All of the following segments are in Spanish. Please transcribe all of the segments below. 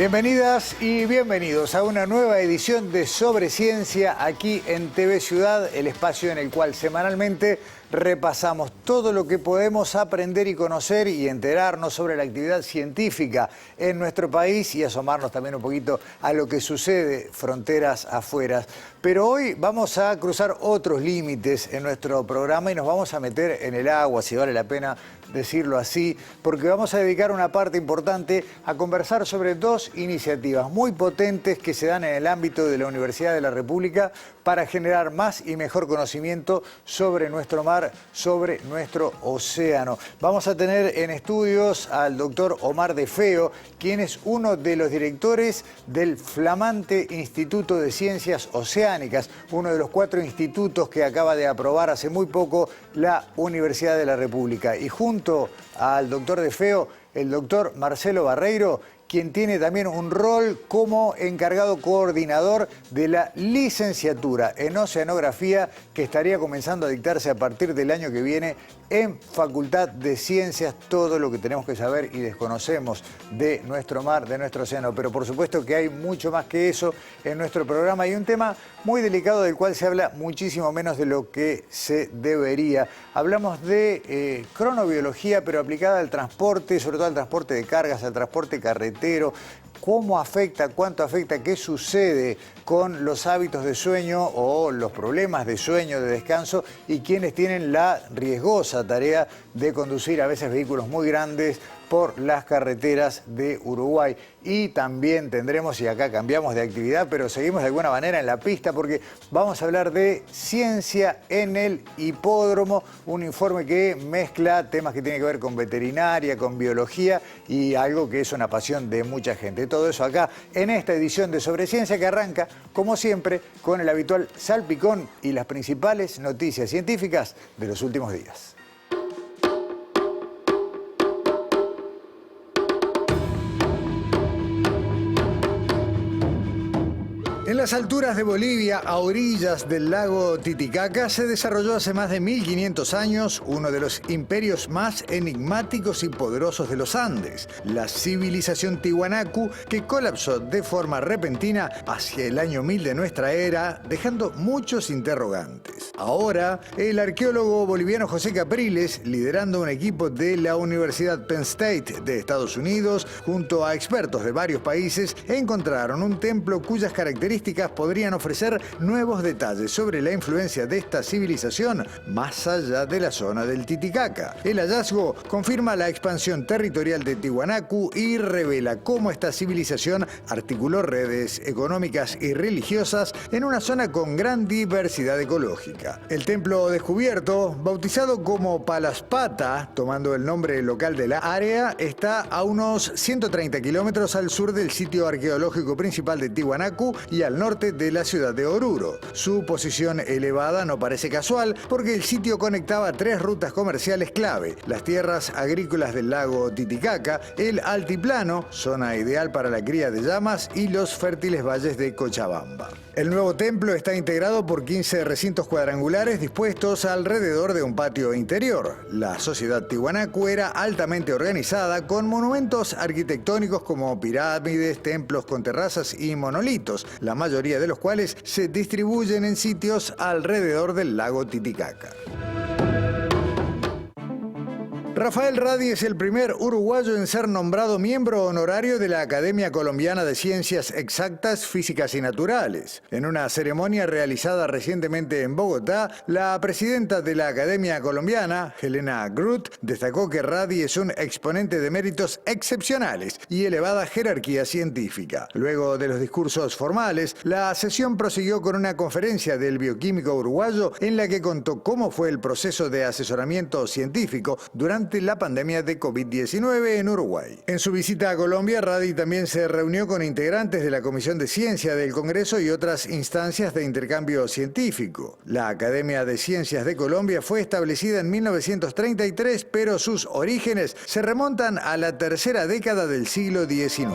Bienvenidas y bienvenidos a una nueva edición de Sobre Ciencia aquí en TV Ciudad, el espacio en el cual semanalmente repasamos todo lo que podemos aprender y conocer y enterarnos sobre la actividad científica en nuestro país y asomarnos también un poquito a lo que sucede fronteras afuera. Pero hoy vamos a cruzar otros límites en nuestro programa y nos vamos a meter en el agua, si vale la pena decirlo así, porque vamos a dedicar una parte importante a conversar sobre dos iniciativas muy potentes que se dan en el ámbito de la Universidad de la República para generar más y mejor conocimiento sobre nuestro mar, sobre nuestro océano. Vamos a tener en estudios al doctor Omar de Feo, quien es uno de los directores del flamante Instituto de Ciencias Oceánicas, uno de los 4 institutos que acaba de aprobar hace muy poco la Universidad de la República. Y junto al doctor de Feo, el doctor Marcelo Barreiro, quien tiene también un rol como encargado coordinador de la licenciatura en Oceanografía que estaría comenzando a dictarse a partir del año que viene en Facultad de Ciencias, todo lo que tenemos que saber y desconocemos de nuestro mar, de nuestro océano. Pero por supuesto que hay mucho más que eso en nuestro programa y un tema muy delicado del cual se habla muchísimo menos de lo que se debería. Hablamos de cronobiología, pero aplicada al transporte, sobre todo al transporte de cargas, al transporte carretero. ¿Cómo afecta, cuánto afecta, qué sucede con los hábitos de sueño o los problemas de sueño, de descanso y quienes tienen la riesgosa tarea de conducir a veces vehículos muy grandes por las carreteras de Uruguay? Y también tendremos, y acá cambiamos de actividad, pero seguimos de alguna manera en la pista porque vamos a hablar de ciencia en el hipódromo, un informe que mezcla temas que tienen que ver con veterinaria, con biología y algo que es una pasión de mucha gente. Todo eso acá en esta edición de Sobre Ciencia que arranca, como siempre, con el habitual salpicón y las principales noticias científicas de los últimos días. En las alturas de Bolivia, a orillas del lago Titicaca, se desarrolló hace más de 1500 años uno de los imperios más enigmáticos y poderosos de los Andes, la civilización Tiwanaku, que colapsó de forma repentina hacia el año 1000 de nuestra era, dejando muchos interrogantes. Ahora, el arqueólogo boliviano José Capriles, liderando un equipo de la Universidad Penn State de Estados Unidos, junto a expertos de varios países, encontraron un templo cuyas características podrían ofrecer nuevos detalles sobre la influencia de esta civilización más allá de la zona del Titicaca. El hallazgo confirma la expansión territorial de Tiwanaku y revela cómo esta civilización articuló redes económicas y religiosas en una zona con gran diversidad ecológica. El templo descubierto, bautizado como Palaspata, tomando el nombre local de la área, está a unos 130 kilómetros al sur del sitio arqueológico principal de Tiwanaku y al norte de la ciudad de Oruro. Su posición elevada no parece casual porque el sitio conectaba 3 rutas comerciales clave: las tierras agrícolas del lago Titicaca, el altiplano, zona ideal para la cría de llamas, y los fértiles valles de Cochabamba. El nuevo templo está integrado por 15 recintos cuadrangulares dispuestos alrededor de un patio interior. La sociedad Tiwanaku era altamente organizada, con monumentos arquitectónicos como pirámides, templos con terrazas y monolitos, la mayoría de los cuales se distribuyen en sitios alrededor del lago Titicaca. Rafael Radi es el primer uruguayo en ser nombrado miembro honorario de la Academia Colombiana de Ciencias Exactas, Físicas y Naturales. En una ceremonia realizada recientemente en Bogotá, la presidenta de la Academia Colombiana, Helena Groot, destacó que Radi es un exponente de méritos excepcionales y elevada jerarquía científica. Luego de los discursos formales, la sesión prosiguió con una conferencia del bioquímico uruguayo en la que contó cómo fue el proceso de asesoramiento científico durante la pandemia de COVID-19 en Uruguay. En su visita a Colombia, Radi también se reunió con integrantes de la Comisión de Ciencia del Congreso y otras instancias de intercambio científico. La Academia de Ciencias de Colombia fue establecida en 1933, pero sus orígenes se remontan a la tercera década del siglo XIX.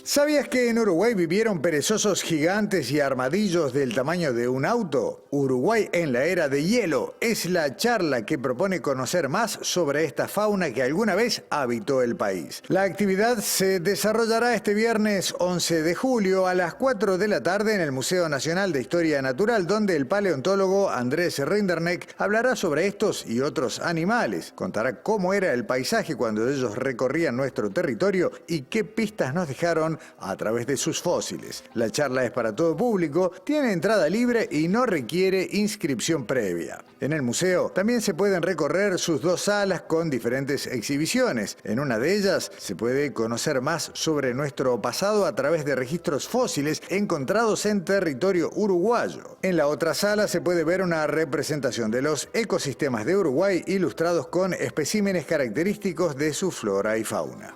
¿Sabías que en Uruguay vivieron perezosos gigantes y armadillos del tamaño de un auto? Uruguay en la era de hielo es la charla que propone conocer más sobre esta fauna que alguna vez habitó el país. La actividad se desarrollará este viernes 11 de julio a las 4 de la tarde en el Museo Nacional de Historia Natural, donde el paleontólogo Andrés Rinderneck hablará sobre estos y otros animales. Contará cómo era el paisaje cuando ellos recorrían nuestro territorio y qué pistas nos dejaron a través de sus fósiles. La charla es para todo público, tiene entrada libre y no requiere inscripción previa. En el museo también se pueden recorrer sus 2 salas con diferentes exhibiciones. En una de ellas se puede conocer más sobre nuestro pasado a través de registros fósiles encontrados en territorio uruguayo. En la otra sala se puede ver una representación de los ecosistemas de Uruguay ilustrados con especímenes característicos de su flora y fauna.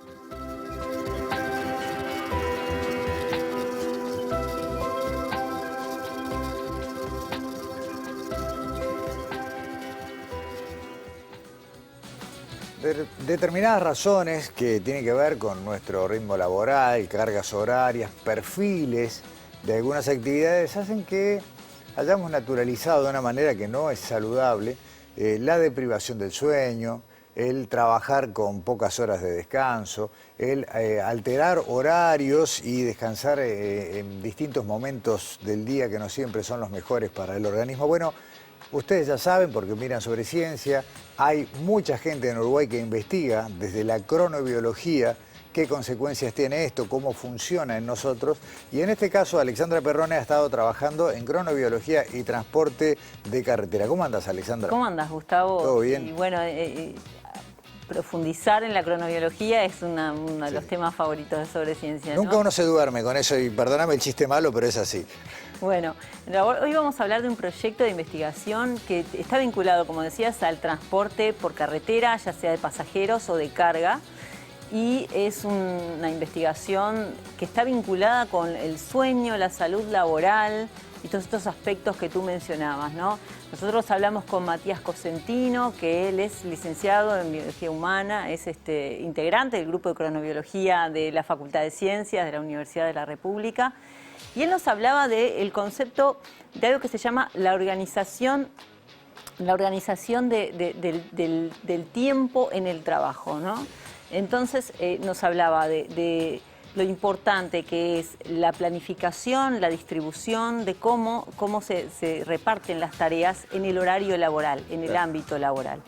Determinadas razones que tienen que ver con nuestro ritmo laboral, cargas horarias, perfiles de algunas actividades hacen que hayamos naturalizado de una manera que no es saludable la deprivación del sueño, el trabajar con pocas horas de descanso, el alterar horarios y descansar en distintos momentos del día que no siempre son los mejores para el organismo. Bueno, ustedes ya saben, porque miran sobre ciencia, hay mucha gente en Uruguay que investiga desde la cronobiología qué consecuencias tiene esto, cómo funciona en nosotros. Y en este caso, Alexandra Perrone ha estado trabajando en cronobiología y transporte de carretera. ¿Cómo andas, Alexandra? ¿Cómo andas, Gustavo? ¿Todo bien? Y bueno, profundizar en la cronobiología es uno de los temas favoritos de Sobre Ciencia, ¿no? Nunca uno se duerme con eso y perdóname el chiste malo, pero es así. Bueno, hoy vamos a hablar de un proyecto de investigación que está vinculado, como decías, al transporte por carretera, ya sea de pasajeros o de carga. Y es una investigación que está vinculada con el sueño, la salud laboral y todos estos aspectos que tú mencionabas, ¿no? Nosotros hablamos con Matías Cosentino, que él es licenciado en Biología Humana, es integrante del grupo de cronobiología de la Facultad de Ciencias de la Universidad de la República. Y él nos hablaba del concepto de algo que se llama la organización del tiempo en el trabajo, ¿no? Entonces nos hablaba de lo importante que es la planificación, la distribución, de cómo se reparten las tareas en el horario laboral, en el ámbito laboral.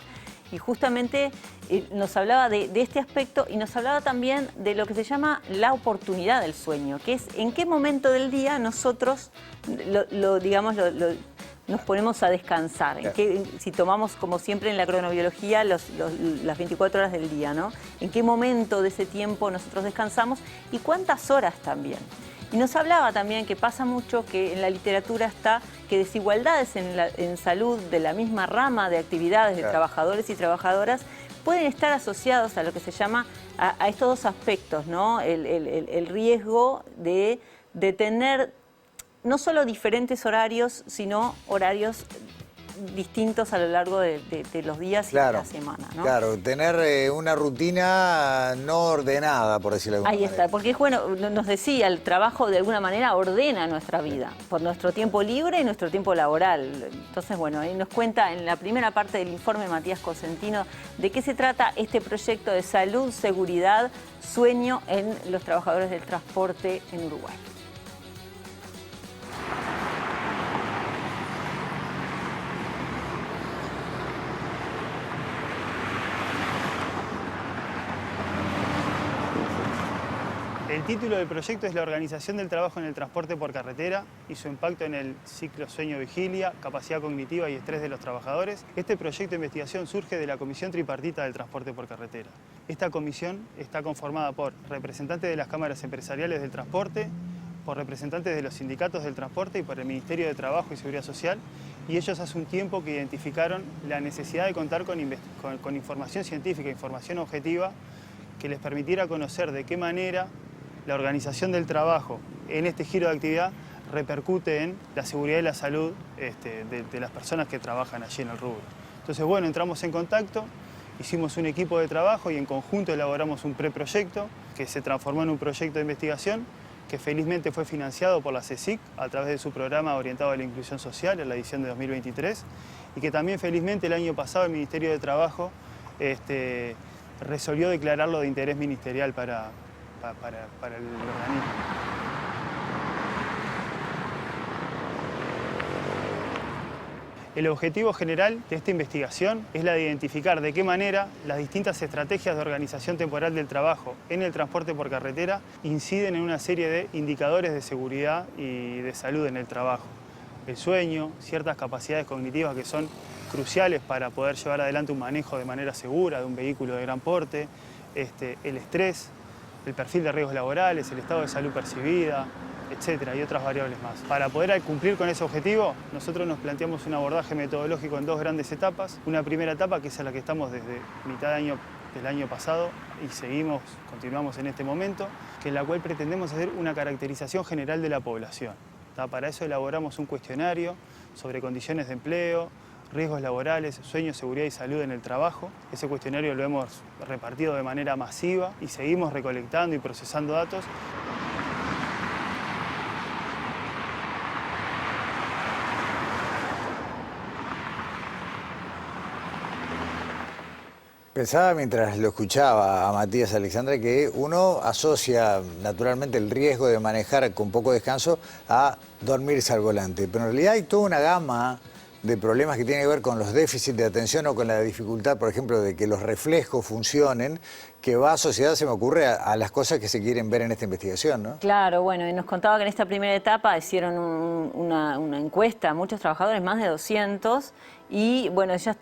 Y justamente nos hablaba de este aspecto y nos hablaba también de lo que se llama la oportunidad del sueño, que es en qué momento del día nosotros nos ponemos a descansar. Si tomamos, como siempre en la cronobiología, las 24 horas del día, ¿no? En qué momento de ese tiempo nosotros descansamos y cuántas horas también. Y nos hablaba también que pasa mucho que en la literatura está que desigualdades en salud de la misma rama de actividades de trabajadores y trabajadoras pueden estar asociados a lo que se llama a estos 2 aspectos, ¿no? El riesgo de tener no solo diferentes horarios, sino horarios distintos a lo largo de los días y de la semana, ¿no? Claro, tener una rutina no ordenada, por decirlo de alguna manera. Ahí está, porque bueno, nos decía, el trabajo de alguna manera ordena nuestra vida, por nuestro tiempo libre y nuestro tiempo laboral. Entonces, bueno, ahí nos cuenta en la primera parte del informe Matías Cosentino de qué se trata este proyecto de salud, seguridad, sueño en los trabajadores del transporte en Uruguay. El título del proyecto es la organización del trabajo en el transporte por carretera y su impacto en el ciclo sueño-vigilia, capacidad cognitiva y estrés de los trabajadores. Este proyecto de investigación surge de la Comisión Tripartita del Transporte por Carretera. Esta comisión está conformada por representantes de las cámaras empresariales del transporte, por representantes de los sindicatos del transporte y por el Ministerio de Trabajo y Seguridad Social, y ellos hace un tiempo que identificaron la necesidad de contar con información científica, información objetiva, que les permitiera conocer de qué manera la organización del trabajo en este giro de actividad repercute en la seguridad y la salud de las personas que trabajan allí en el rubro. Entonces, bueno, entramos en contacto hicimos un equipo de trabajo y en conjunto elaboramos un preproyecto que se transformó en un proyecto de investigación que felizmente fue financiado por la CSIC a través de su programa orientado a la inclusión social en la edición de 2023 y que también felizmente el año pasado el Ministerio de Trabajo resolvió declararlo de interés ministerial para el organismo. El objetivo general de esta investigación es la de identificar de qué manera las distintas estrategias de organización temporal del trabajo en el transporte por carretera inciden en una serie de indicadores de seguridad y de salud en el trabajo. El sueño, ciertas capacidades cognitivas que son cruciales para poder llevar adelante un manejo de manera segura de un vehículo de gran porte, el estrés, el perfil de riesgos laborales, el estado de salud percibida, etcétera, y otras variables más. Para poder cumplir con ese objetivo, nosotros nos planteamos un abordaje metodológico en dos grandes etapas. Una primera etapa, que es en la que estamos desde mitad de año del año pasado y continuamos en este momento, que en la cual pretendemos hacer una caracterización general de la población. Para eso elaboramos un cuestionario sobre condiciones de empleo, riesgos laborales, sueño, seguridad y salud en el trabajo. Ese cuestionario lo hemos repartido de manera masiva y seguimos recolectando y procesando datos. Pensaba mientras lo escuchaba a Matías Alexandre que uno asocia naturalmente el riesgo de manejar con poco descanso a dormirse al volante, pero en realidad hay toda una gama de problemas que tienen que ver con los déficits de atención o con la dificultad, por ejemplo, de que los reflejos funcionen, que va asociada, se me ocurre, a las cosas que se quieren ver en esta investigación, ¿no? Claro, bueno, y nos contaba que en esta primera etapa hicieron una encuesta a muchos trabajadores, más de 200, y bueno, ya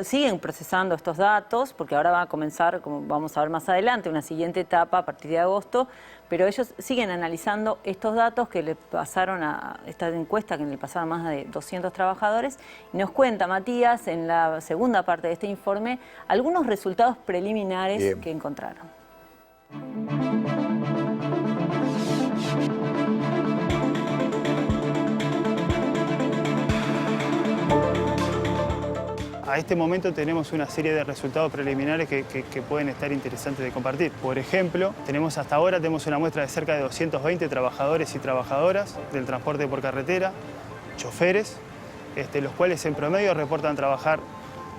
siguen procesando estos datos, porque ahora va a comenzar, como vamos a ver más adelante, una siguiente etapa a partir de agosto, pero ellos siguen analizando estos datos que le pasaron a esta encuesta, que le pasaron más de 200 trabajadores, y nos cuenta Matías, en la segunda parte de este informe, algunos resultados preliminares Bien. que encontraron. A este momento tenemos una serie de resultados preliminares que pueden estar interesantes de compartir. Por ejemplo, hasta ahora tenemos una muestra de cerca de 220 trabajadores y trabajadoras del transporte por carretera, choferes, los cuales en promedio reportan trabajar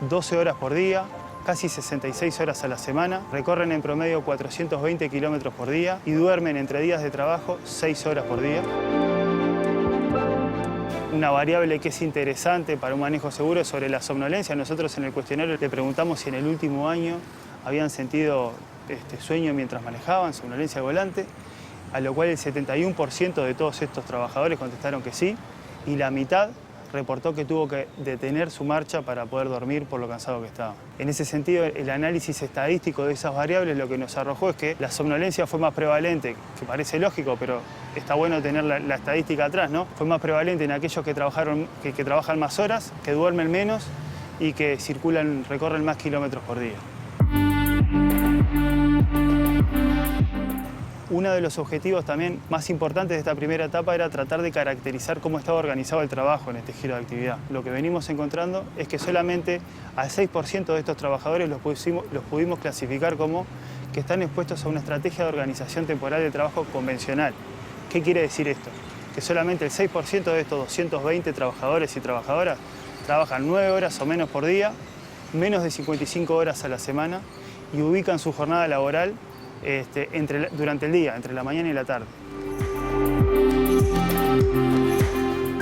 12 horas por día, casi 66 horas a la semana, recorren en promedio 420 kilómetros por día y duermen entre días de trabajo 6 horas por día. Una variable que es interesante para un manejo seguro es sobre la somnolencia. Nosotros en el cuestionario le preguntamos si en el último año habían sentido sueño mientras manejaban, somnolencia al volante, a lo cual el 71% de todos estos trabajadores contestaron que sí, y la mitad reportó que tuvo que detener su marcha para poder dormir por lo cansado que estaba. En ese sentido, el análisis estadístico de esas variables lo que nos arrojó es que la somnolencia fue más prevalente, que parece lógico, pero está bueno tener la estadística atrás, ¿no? Fue más prevalente en aquellos que trabajan más horas, que duermen menos y que recorren más kilómetros por día. Uno de los objetivos también más importantes de esta primera etapa era tratar de caracterizar cómo estaba organizado el trabajo en este giro de actividad. Lo que venimos encontrando es que solamente al 6% de estos trabajadores los pudimos clasificar como que están expuestos a una estrategia de organización temporal de trabajo convencional. ¿Qué quiere decir esto? Que solamente el 6% de estos 220 trabajadores y trabajadoras trabajan 9 horas o menos por día, menos de 55 horas a la semana y ubican su jornada laboral durante el día, entre la mañana y la tarde.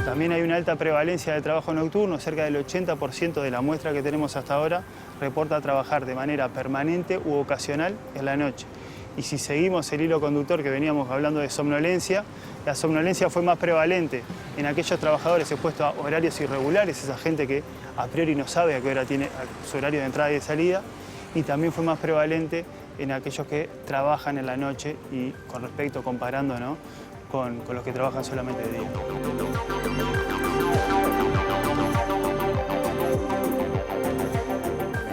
También hay una alta prevalencia de trabajo nocturno, cerca del 80% de la muestra que tenemos hasta ahora reporta trabajar de manera permanente u ocasional en la noche. Y si seguimos el hilo conductor que veníamos hablando de somnolencia, la somnolencia fue más prevalente en aquellos trabajadores expuestos a horarios irregulares, esa gente que a priori no sabe a qué hora tiene su horario de entrada y de salida, y también fue más prevalente en aquellos que trabajan en la noche y comparando, ¿no?, con los que trabajan solamente de día.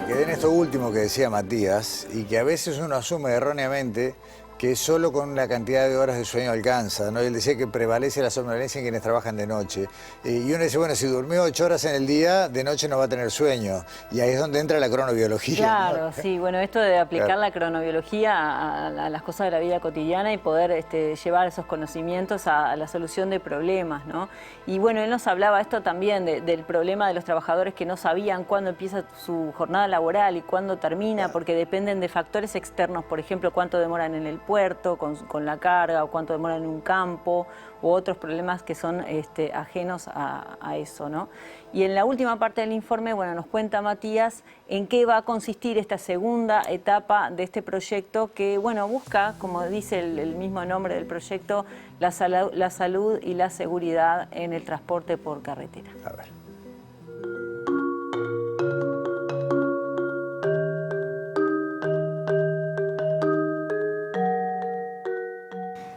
Me quedé en esto último que decía Matías y que a veces uno asume erróneamente que solo con la cantidad de horas de sueño alcanza, ¿no? Él decía que prevalece la somnolencia en quienes trabajan de noche. Y uno dice, bueno, si durmió 8 horas en el día, de noche no va a tener sueño. Y ahí es donde entra la cronobiología. Claro, ¿no? sí, bueno, esto de aplicar Claro. la cronobiología a las cosas de la vida cotidiana y poder llevar esos conocimientos a la solución de problemas, ¿no? Y bueno, él nos hablaba esto también del problema de los trabajadores que no sabían cuándo empieza su jornada laboral y cuándo termina, porque dependen de factores externos, por ejemplo, cuánto demoran en el puerto con la carga o cuánto demoran en un campo u otros problemas que son ajenos a eso, ¿no? Y en la última parte del informe, bueno, nos cuenta Matías en qué va a consistir esta segunda etapa de este proyecto que, bueno, busca, como dice el mismo nombre del proyecto, la salud y la seguridad en el transporte por carretera. A ver.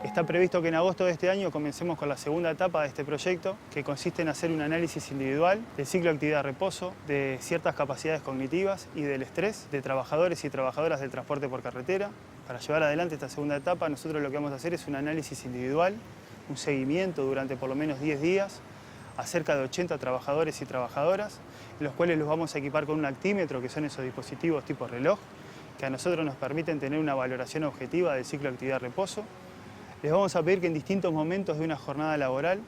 Está previsto que en agosto de este año comencemos con la segunda etapa de este proyecto, que consiste en hacer un análisis individual del ciclo de actividad-reposo, de ciertas capacidades cognitivas y del estrés de trabajadores y trabajadoras del transporte por carretera. Para llevar adelante esta segunda etapa, nosotros lo que vamos a hacer es un análisis individual, un seguimiento durante por lo menos 10 días a cerca de 80 trabajadores y trabajadoras, en los cuales los vamos a equipar con un actímetro, que son esos dispositivos tipo reloj, que a nosotros nos permiten tener una valoración objetiva del ciclo de actividad-reposo. Les vamos a pedir que en distintos momentos de una jornada laboral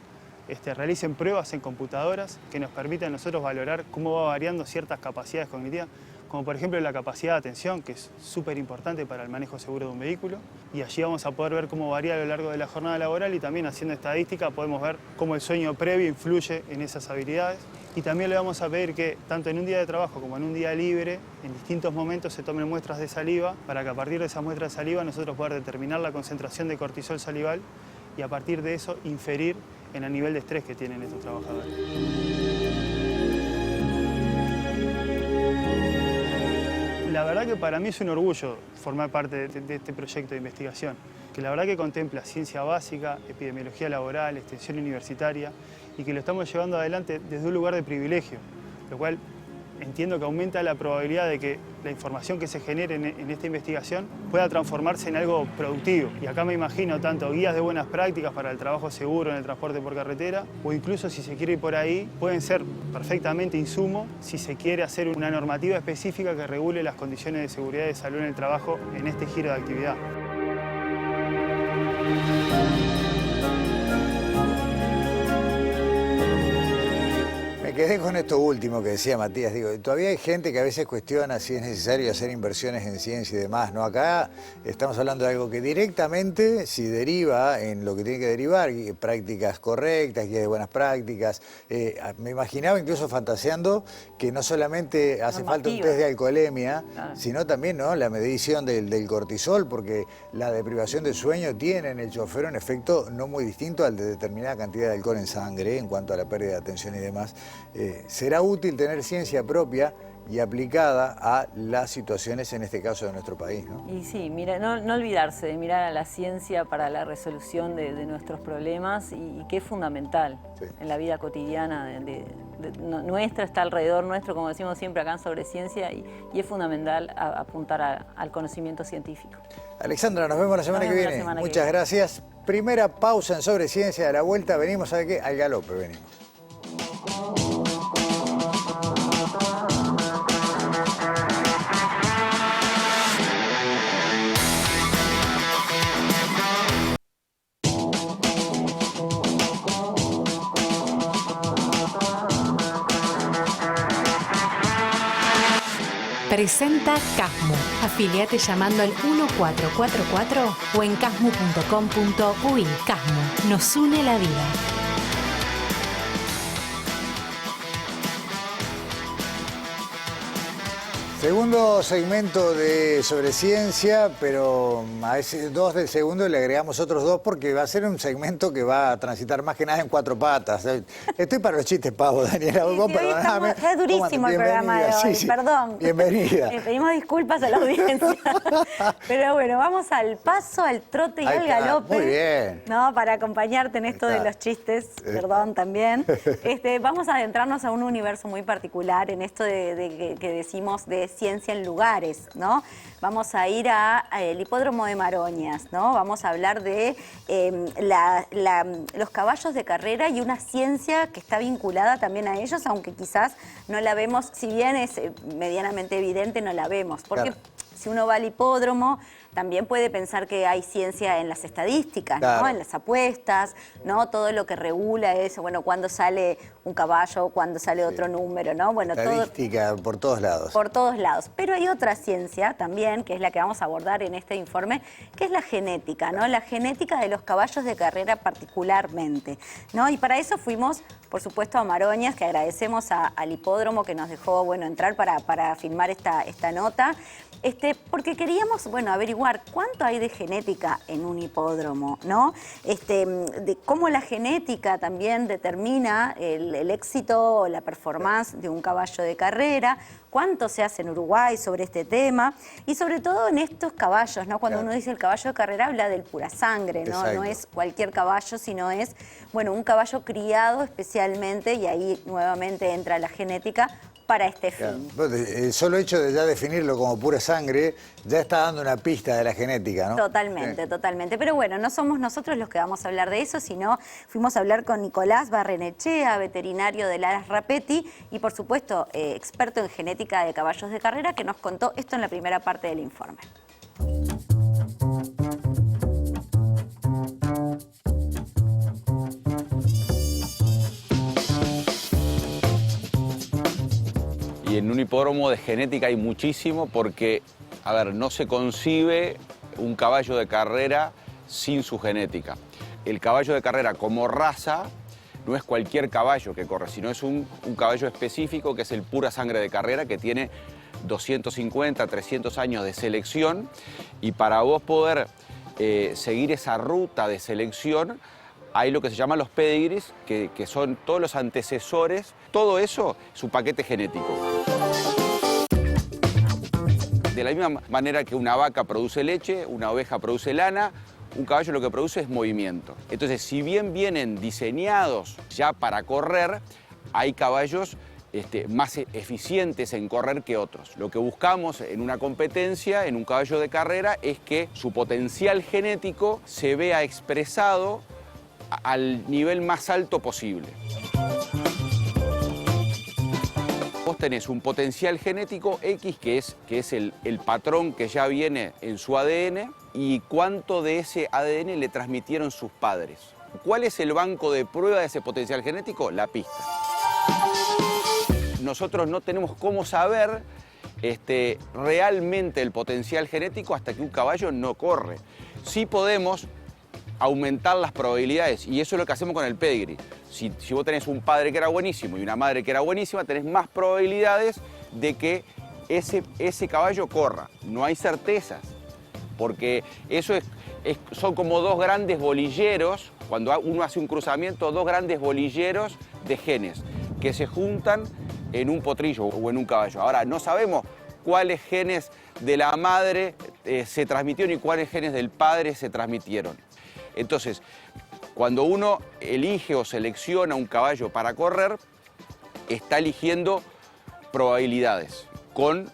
realicen pruebas en computadoras que nos permitan a nosotros valorar cómo va variando ciertas capacidades cognitivas, como por ejemplo la capacidad de atención, que es súper importante para el manejo seguro de un vehículo. Y allí vamos a poder ver cómo varía a lo largo de la jornada laboral y también haciendo estadística podemos ver cómo el sueño previo influye en esas habilidades. Y también le vamos a pedir que tanto en un día de trabajo como en un día libre, en distintos momentos se tomen muestras de saliva para que a partir de esas muestras de saliva nosotros poder determinar la concentración de cortisol salival y a partir de eso inferir en el nivel de estrés que tienen estos trabajadores. La verdad que para mí es un orgullo formar parte de este proyecto de investigación, que la verdad que contempla ciencia básica, epidemiología laboral, extensión universitaria y que lo estamos llevando adelante desde un lugar de privilegio, lo cual entiendo que aumenta la probabilidad de que la información que se genere en esta investigación pueda transformarse en algo productivo. Y acá me imagino tanto guías de buenas prácticas para el trabajo seguro en el transporte por carretera, o incluso si se quiere ir por ahí, pueden ser perfectamente insumo si se quiere hacer una normativa específica que regule las condiciones de seguridad y de salud en el trabajo en este giro de actividad. Me quedé con esto último que decía Matías. Digo, todavía hay gente que a veces cuestiona si es necesario hacer inversiones en ciencia y demás, ¿no? Acá estamos hablando de algo que directamente, si deriva en lo que tiene que derivar, prácticas correctas, guías de buenas prácticas. Me imaginaba incluso fantaseando que no solamente hace falta un test de alcoholemia, sino también, ¿no?, la medición del cortisol, porque la deprivación de sueño tiene en el chofer un efecto no muy distinto al de determinada cantidad de alcohol en sangre en cuanto a la pérdida de atención y demás. Será útil tener ciencia propia y aplicada a las situaciones, en este caso de nuestro país, ¿no? Y sí, mira, no olvidarse de mirar a la ciencia para la resolución de nuestros problemas y que es fundamental en la vida cotidiana nuestra, está alrededor nuestro, como decimos siempre acá en Sobre Ciencia, y es fundamental apuntar al conocimiento científico. Alexandra, nos vemos la semana que viene. Muchas gracias. Primera pausa en Sobre Ciencia. A la vuelta venimos al galope, venimos. Presenta Casmu. Afiliate llamando al 1444 o en casmu.com.uy. Casmu. Nos une la vida. Segundo segmento de Sobre Ciencia, pero a ese 2 del segundo le agregamos otros 2 porque va a ser un segmento que va a transitar más que nada en 4 patas. Estoy para los chistes pavos, Daniela. Sí, perdóname. Es durísimo el programa de hoy, perdón. Bienvenida. Pedimos disculpas a la audiencia. Pero bueno, vamos al paso, al trote y al galope. Muy bien. ¿No? Para acompañarte en esto de los chistes, perdón, también. Vamos a adentrarnos a un universo muy particular en esto que decimos de ciencia en lugares, ¿no? Vamos a ir al hipódromo de Maroñas, ¿no? Vamos a hablar de los caballos de carrera y una ciencia que está vinculada también a ellos, aunque quizás no la vemos, si bien es medianamente evidente, no la vemos. Porque si uno va al hipódromo, también puede pensar que hay ciencia en las estadísticas, ¿no? En las apuestas, ¿no? Todo lo que regula eso, bueno, cuándo sale un caballo, cuándo sale otro número, ¿no? Bueno, estadística por todos lados. Por todos lados. Pero hay otra ciencia también, que es la que vamos a abordar en este informe, que es la genética, ¿no? La genética de los caballos de carrera particularmente, ¿no? Y para eso fuimos, por supuesto, a Maroñas, que agradecemos al hipódromo que nos dejó, bueno, entrar para filmar esta nota. Porque queríamos, bueno, averiguar cuánto hay de genética en un hipódromo, ¿no? De cómo la genética también determina el éxito o la performance de un caballo de carrera, cuánto se hace en Uruguay sobre este tema y sobre todo en estos caballos, ¿no? Cuando uno dice el caballo de carrera habla del pura sangre, ¿no? No es cualquier caballo, sino es, bueno, un caballo criado especialmente, y ahí nuevamente entra la genética para este fin. El solo hecho de ya definirlo como pura sangre ya está dando una pista de la genética, ¿no? Totalmente, totalmente. Pero bueno, no somos nosotros los que vamos a hablar de eso, sino fuimos a hablar con Nicolás Barrenechea, veterinario de Laras Rapetti y por supuesto experto en genética de caballos de carrera, que nos contó esto en la primera parte del informe. Y en un hipódromo de genética hay muchísimo porque, a ver, no se concibe un caballo de carrera sin su genética. El caballo de carrera como raza no es cualquier caballo que corre, sino es un caballo específico que es el pura sangre de carrera, que tiene 250, 300 años de selección, y para vos poder seguir esa ruta de selección hay lo que se llama los pedigrees, que son todos los antecesores, todo eso es un paquete genético. De la misma manera que una vaca produce leche, una oveja produce lana, un caballo lo que produce es movimiento. Entonces, si bien vienen diseñados ya para correr, hay caballos más eficientes en correr que otros. Lo que buscamos en una competencia, en un caballo de carrera, es que su potencial genético se vea expresado al nivel más alto posible. Vos tenés un potencial genético X, que es el patrón que ya viene en su ADN, y cuánto de ese ADN le transmitieron sus padres. ¿Cuál es el banco de prueba de ese potencial genético? La pista. Nosotros no tenemos cómo saber realmente el potencial genético hasta que un caballo no corre. Sí podemos aumentar las probabilidades, y eso es lo que hacemos con el pedigree. Si vos tenés un padre que era buenísimo y una madre que era buenísima, tenés más probabilidades de que ese caballo corra. No hay certezas, porque eso son como dos grandes bolilleros, cuando uno hace un cruzamiento, dos grandes bolilleros de genes que se juntan en un potrillo o en un caballo. Ahora, no sabemos cuáles genes de la madre se transmitieron y cuáles genes del padre se transmitieron. Entonces, cuando uno elige o selecciona un caballo para correr, está eligiendo probabilidades con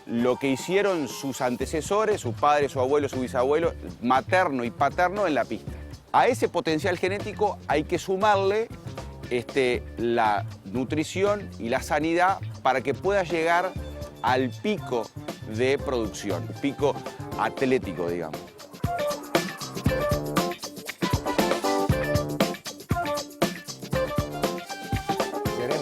lo que hicieron sus antecesores, su padre, su abuelo, su bisabuelo, materno y paterno en la pista. A ese potencial genético hay que sumarle la nutrición y la sanidad para que pueda llegar al pico de producción, pico atlético, digamos.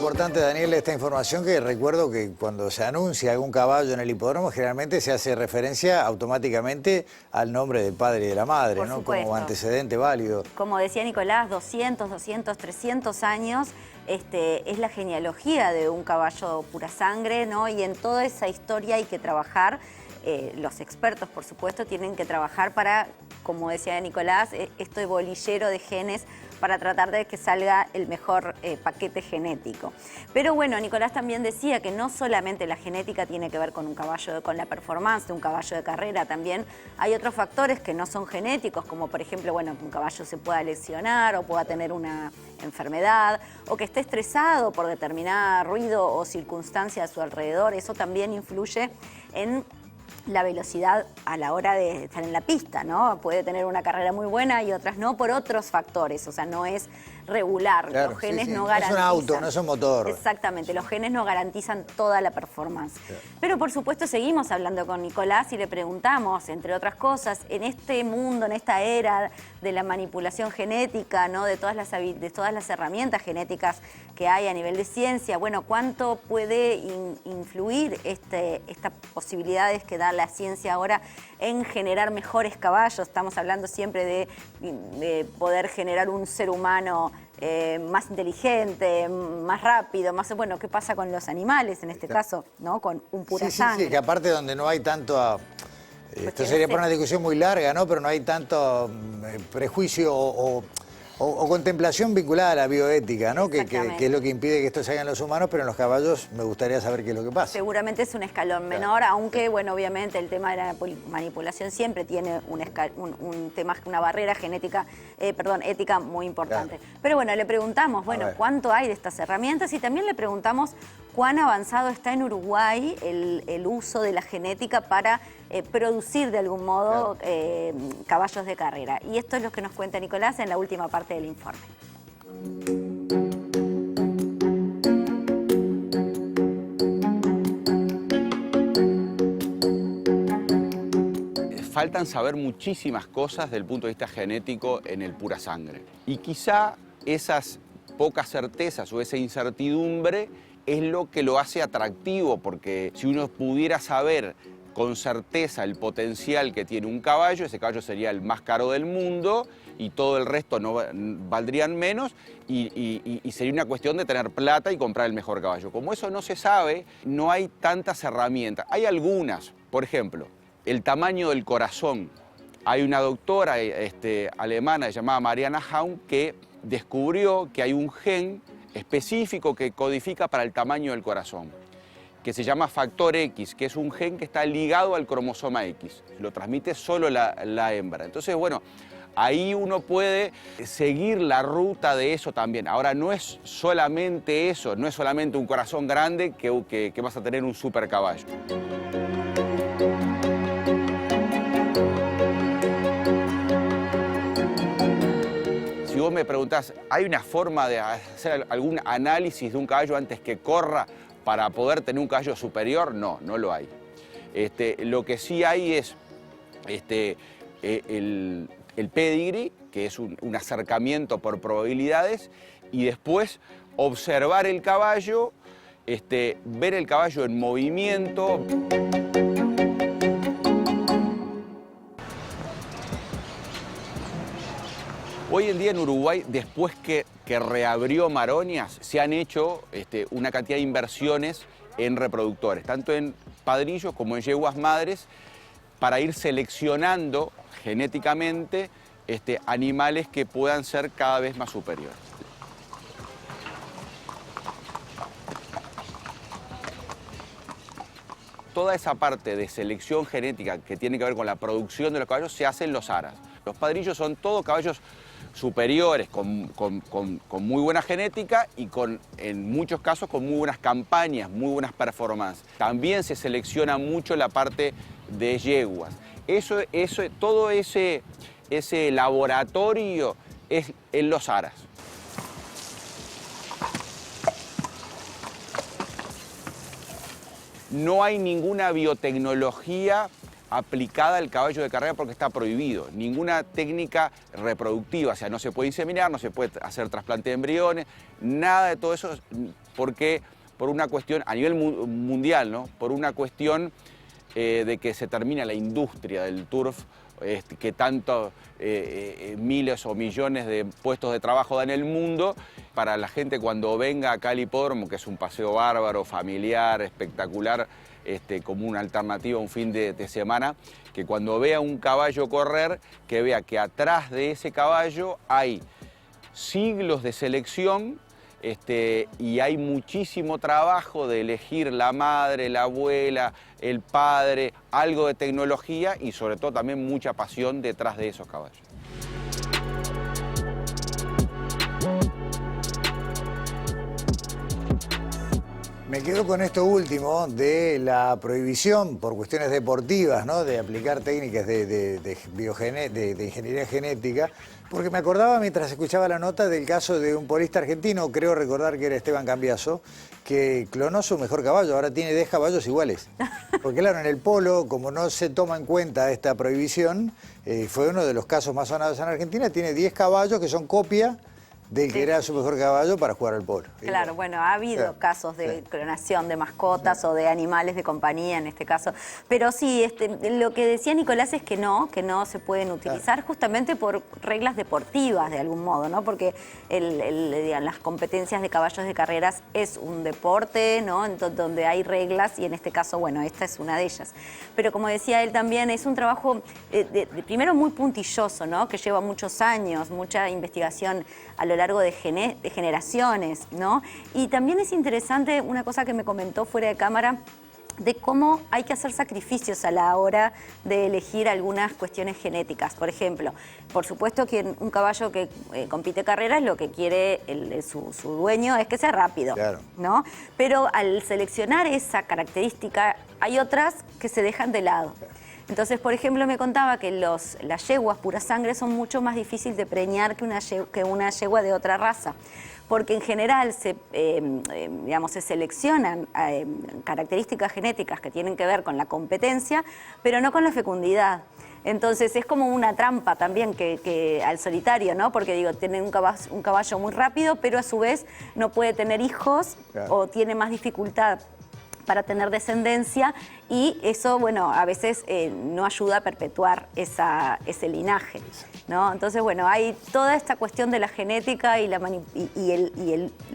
Importante, Daniel, esta información, que recuerdo que cuando se anuncia algún caballo en el hipódromo, generalmente se hace referencia automáticamente al nombre del padre y de la madre, ¿no? Como antecedente válido. Como decía Nicolás, 200, 300 años es la genealogía de un caballo pura sangre, ¿no? Y en toda esa historia hay que trabajar los expertos, por supuesto, tienen que trabajar para, como decía Nicolás, este bolillero de genes para tratar de que salga el mejor paquete genético. Pero bueno, Nicolás también decía que no solamente la genética tiene que ver con un caballo, con la performance de un caballo de carrera, también hay otros factores que no son genéticos, como por ejemplo, bueno, que un caballo se pueda lesionar o pueda tener una enfermedad o que esté estresado por determinado ruido o circunstancia a su alrededor. Eso también influye en la velocidad a la hora de estar en la pista, ¿no? Puede tener una carrera muy buena y otras no por otros factores, o sea, no es regular. Claro, los genes sí, sí. no No garantizan. es un auto, no es un motor. Exactamente, los genes no garantizan toda la performance. Claro. Pero por supuesto seguimos hablando con Nicolás y le preguntamos, entre otras cosas, en este mundo, en esta era de la manipulación genética, ¿no? de todas las herramientas genéticas que hay a nivel de ciencia, bueno, ¿cuánto puede influir estas posibilidades que da la ciencia ahora en generar mejores caballos? Estamos hablando siempre de poder generar un ser humano más inteligente, más rápido, más bueno, ¿qué pasa con los animales en este caso, ¿no? Con un pura sangre. Sí, que aparte donde no hay tanto... Esto sería para una discusión muy larga, ¿no? Pero no hay tanto prejuicio o contemplación vinculada a la bioética, ¿no? Que es lo que impide que esto se haga en los humanos, pero en los caballos me gustaría saber qué es lo que pasa. Seguramente es un escalón menor, aunque, bueno, obviamente el tema de la manipulación siempre tiene un tema, una barrera genética, ética muy importante. Claro. Pero bueno, le preguntamos, bueno, ¿cuánto hay de estas herramientas? Y también le preguntamos cuán avanzado está en Uruguay el uso de la genética para producir de algún modo caballos de carrera. Y esto es lo que nos cuenta Nicolás en la última parte del informe. Faltan saber muchísimas cosas desde el punto de vista genético en el pura sangre. Y quizá esas pocas certezas o esa incertidumbre es lo que lo hace atractivo, porque si uno pudiera saber con certeza el potencial que tiene un caballo, ese caballo sería el más caro del mundo y todo el resto no valdrían menos y sería una cuestión de tener plata y comprar el mejor caballo. Como eso no se sabe, no hay tantas herramientas. Hay algunas, por ejemplo, el tamaño del corazón. Hay una doctora alemana llamada Mariana Haun que descubrió que hay un gen específico que codifica para el tamaño del corazón, que se llama factor X, que es un gen que está ligado al cromosoma X. Lo transmite solo la hembra. Entonces, bueno, ahí uno puede seguir la ruta de eso también. Ahora, no es solamente eso, no es solamente un corazón grande que vas a tener un super caballo. Si vos me preguntás, ¿hay una forma de hacer algún análisis de un caballo antes que corra para poder tener un caballo superior? No, no lo hay. Lo que sí hay es el pedigree, que es un acercamiento por probabilidades, y después observar el caballo, ver el caballo en movimiento. Hoy en día en Uruguay, después que reabrió Maronias, se han hecho una cantidad de inversiones en reproductores, tanto en padrillos como en yeguas madres, para ir seleccionando genéticamente animales que puedan ser cada vez más superiores. Toda esa parte de selección genética que tiene que ver con la producción de los caballos se hace en los aras. Los padrillos son todos caballos superiores, con muy buena genética y en muchos casos con muy buenas campañas, muy buenas performances. También se selecciona mucho la parte de yeguas. Todo ese laboratorio es en los aras. No hay ninguna biotecnología aplicada al caballo de carrera porque está prohibido. Ninguna técnica reproductiva, o sea, no se puede inseminar, no se puede hacer trasplante de embriones, nada de todo eso, porque por una cuestión, a nivel mundial, ¿no? Por una cuestión de que se termina la industria del turf, que tanto miles o millones de puestos de trabajo da en el mundo. Para la gente cuando venga acá al hipódromo, que es un paseo bárbaro, familiar, espectacular, como una alternativa un fin de semana, que cuando vea un caballo correr, que vea que atrás de ese caballo hay siglos de selección y hay muchísimo trabajo de elegir la madre, la abuela, el padre, algo de tecnología y sobre todo también mucha pasión detrás de esos caballos. Me quedo con esto último de la prohibición por cuestiones deportivas, ¿no?, de aplicar técnicas de ingeniería genética, porque me acordaba mientras escuchaba la nota del caso de un polista argentino, creo recordar que era Esteban Cambiaso, que clonó su mejor caballo, ahora tiene 10 caballos iguales. Porque claro, en el polo, como no se toma en cuenta esta prohibición, fue uno de los casos más sonados en Argentina, tiene 10 caballos que son copia del que era su mejor caballo para jugar al polo. Claro, bueno, ha habido casos de clonación de mascotas o de animales de compañía en este caso. Pero sí, lo que decía Nicolás es que no se pueden utilizar justamente por reglas deportivas de algún modo, ¿no? Porque las competencias de caballos de carreras es un deporte, ¿no?, donde hay reglas y en este caso, bueno, esta es una de ellas. Pero como decía él también, es un trabajo primero muy puntilloso, ¿no?, que lleva muchos años, mucha investigación a lo largo de generaciones, ¿no? Y también es interesante una cosa que me comentó fuera de cámara, de cómo hay que hacer sacrificios a la hora de elegir algunas cuestiones genéticas. Por ejemplo, por supuesto que un caballo que compite carreras, lo que quiere su dueño es que sea rápido, claro, ¿no? Pero al seleccionar esa característica, hay otras que se dejan de lado. Entonces, por ejemplo, me contaba que las yeguas pura sangre son mucho más difíciles de preñar que una yegua de otra raza, porque en general se seleccionan características genéticas que tienen que ver con la competencia, pero no con la fecundidad. Entonces es como una trampa también que al solitario, ¿no? Porque digo, tiene un caballo muy rápido, pero a su vez no puede tener hijos, claro, o tiene más dificultad para tener descendencia y eso, bueno, a veces no ayuda a perpetuar ese linaje, ¿no? Entonces, bueno, hay toda esta cuestión de la genética y la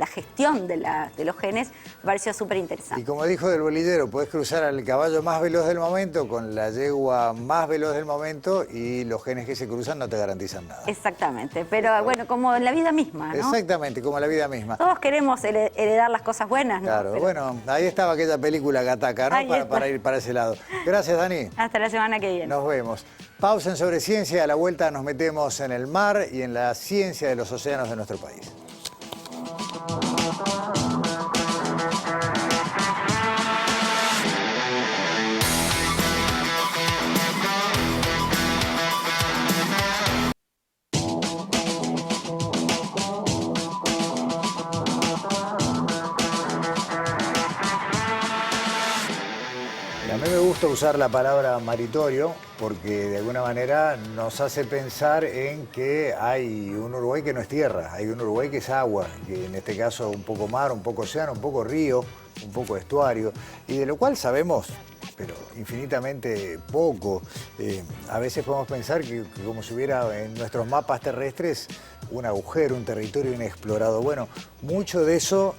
gestión de los genes, me pareció súper interesante. Y como dijo del bolillero, podés cruzar al caballo más veloz del momento con la yegua más veloz del momento y los genes que se cruzan no te garantizan nada. Exactamente, pero bueno, como en la vida misma, ¿no? Exactamente, como en la vida misma. Todos queremos heredar las cosas buenas, ¿no? Claro, pero bueno, ahí estaba aquella película Gataca, ¿no? Para ir para ese lado. Gracias, Dani. Hasta la semana que viene. Nos vemos. Pausa en Sobre Ciencia. A la vuelta nos metemos en el mar y en la ciencia de los océanos de nuestro país. A mí me gusta usar la palabra maritorio porque de alguna manera nos hace pensar en que hay un Uruguay que no es tierra, hay un Uruguay que es agua, que en este caso un poco mar, un poco océano, un poco río, un poco estuario, y de lo cual sabemos, pero infinitamente poco. A veces podemos pensar que como si hubiera en nuestros mapas terrestres un agujero, un territorio inexplorado. Bueno, mucho de eso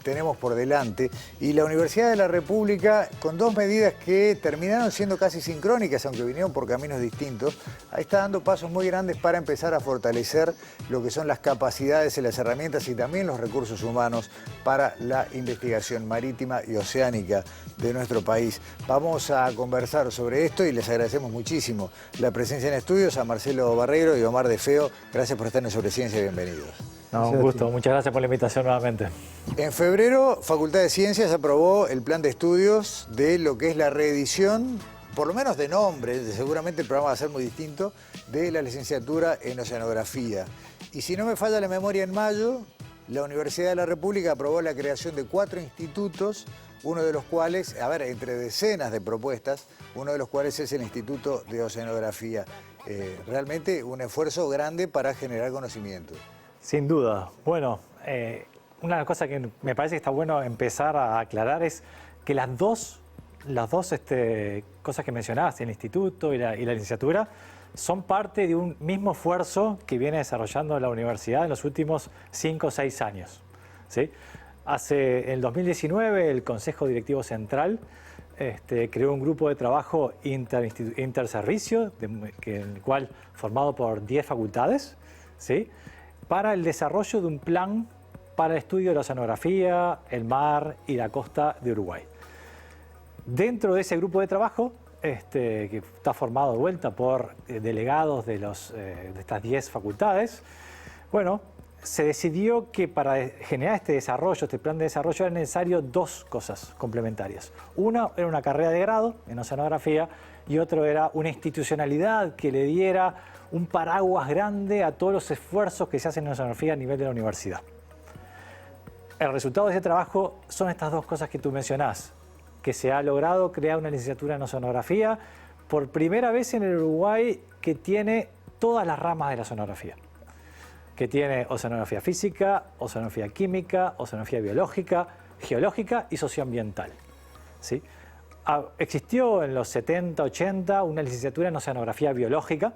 tenemos por delante y la Universidad de la República, con dos medidas que terminaron siendo casi sincrónicas, aunque vinieron por caminos distintos, ahí está dando pasos muy grandes para empezar a fortalecer lo que son las capacidades y las herramientas y también los recursos humanos para la investigación marítima y oceánica de nuestro país. Vamos a conversar sobre esto y les agradecemos muchísimo la presencia en estudios a Marcelo Barreiro y Omar De Feo. Gracias por estar en Sobre Ciencia, bienvenidos. No, un gusto, muchas gracias por la invitación nuevamente. En febrero, Facultad de Ciencias aprobó el plan de estudios de lo que es la reedición, por lo menos de nombre, seguramente el programa va a ser muy distinto, de la licenciatura en Oceanografía. Y si no me falla la memoria, en mayo, la Universidad de la República aprobó la creación de 4 institutos, uno de los cuales, entre decenas de propuestas, uno de los cuales es el Instituto de Oceanografía. Realmente un esfuerzo grande para generar conocimiento. Sin duda. Bueno, una cosa que me parece que está bueno empezar a aclarar es que las dos cosas que mencionaste, el instituto y la licenciatura, son parte de un mismo esfuerzo que viene desarrollando la universidad en los últimos 5 o 6 años, ¿sí? En el 2019 el Consejo Directivo Central creó un grupo de trabajo interservicio, en el cual formado por 10 facultades, ¿sí?, para el desarrollo de un plan para el estudio de la oceanografía, el mar y la costa de Uruguay. Dentro de ese grupo de trabajo, que está formado de vuelta por delegados de estas 10 facultades, bueno, se decidió que para generar este desarrollo, este plan de desarrollo, era necesario 2 cosas complementarias. Una era una carrera de grado en oceanografía y otro era una institucionalidad que le diera un paraguas grande a todos los esfuerzos que se hacen en oceanografía a nivel de la universidad. El resultado de ese trabajo son estas 2 cosas que tú mencionás, que se ha logrado crear una licenciatura en oceanografía por primera vez en el Uruguay que tiene todas las ramas de la oceanografía, que tiene oceanografía física, oceanografía química, oceanografía biológica, geológica y socioambiental, ¿sí? Existió en los 70, 80 una licenciatura en oceanografía biológica,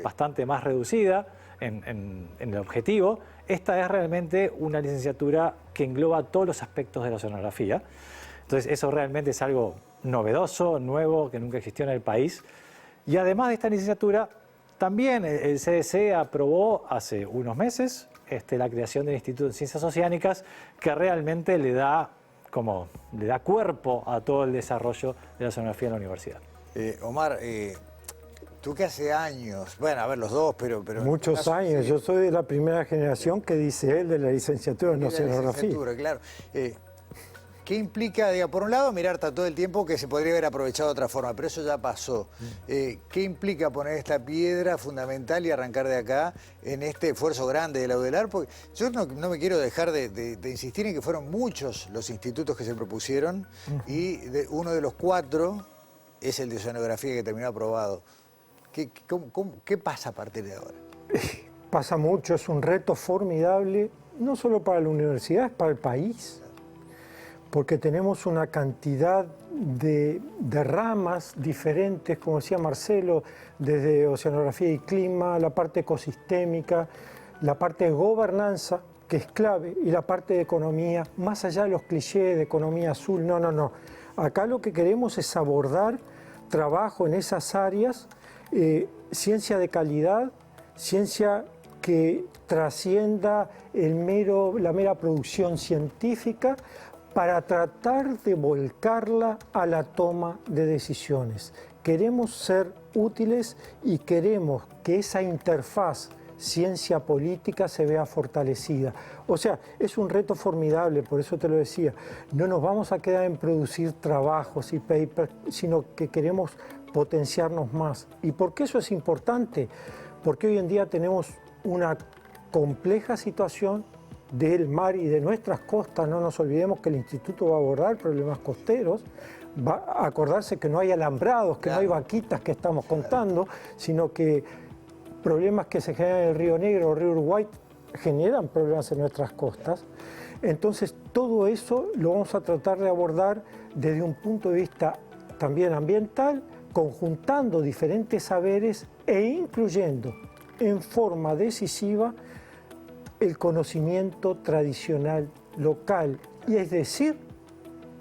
bastante más reducida en el objetivo. Esta es realmente una licenciatura que engloba todos los aspectos de la oceanografía. Entonces eso realmente es algo novedoso, nuevo, que nunca existió en el país. Y además de esta licenciatura, también el CDC aprobó hace unos meses la creación del Instituto de Ciencias Oceánicas, que realmente le da cuerpo a todo el desarrollo de la oceanografía en la universidad. Omar, tú que hace años, bueno, a ver, los dos, pero muchos años, sí. Yo soy de la primera generación que dice él de la licenciatura en oceanografía. Claro. ¿Qué implica, por un lado, mirar todo el tiempo que se podría haber aprovechado de otra forma, pero eso ya pasó? ¿Qué implica poner esta piedra fundamental y arrancar de acá en este esfuerzo grande de la UDELAR? Porque yo no me quiero dejar de insistir en que fueron muchos los institutos que se propusieron y uno de los 4 es el de oceanografía que terminó aprobado. ¿Qué pasa a partir de ahora? Pasa mucho, es un reto formidable, no solo para la universidad, es para el país. Porque tenemos una cantidad de ramas diferentes, como decía Marcelo, desde oceanografía y clima, la parte ecosistémica, la parte de gobernanza, que es clave, y la parte de economía, más allá de los clichés de economía azul, no. Acá lo que queremos es abordar trabajo en esas áreas, ciencia de calidad, ciencia que trascienda la mera producción científica, para tratar de volcarla a la toma de decisiones. Queremos ser útiles y queremos que esa interfaz ciencia-política se vea fortalecida. O sea, es un reto formidable, por eso te lo decía. No nos vamos a quedar en producir trabajos y papers, sino que queremos potenciarnos más. ¿Y por qué eso es importante? Porque hoy en día tenemos una compleja situación del mar y de nuestras costas. No nos olvidemos que el instituto va a abordar problemas costeros, va a acordarse que no hay alambrados, que no hay vaquitas que estamos contando, sino que problemas que se generan en el Río Negro o el Río Uruguay generan problemas en nuestras costas. Entonces todo eso lo vamos a tratar de abordar desde un punto de vista también ambiental, conjuntando diferentes saberes e incluyendo en forma decisiva el conocimiento tradicional local, y es decir,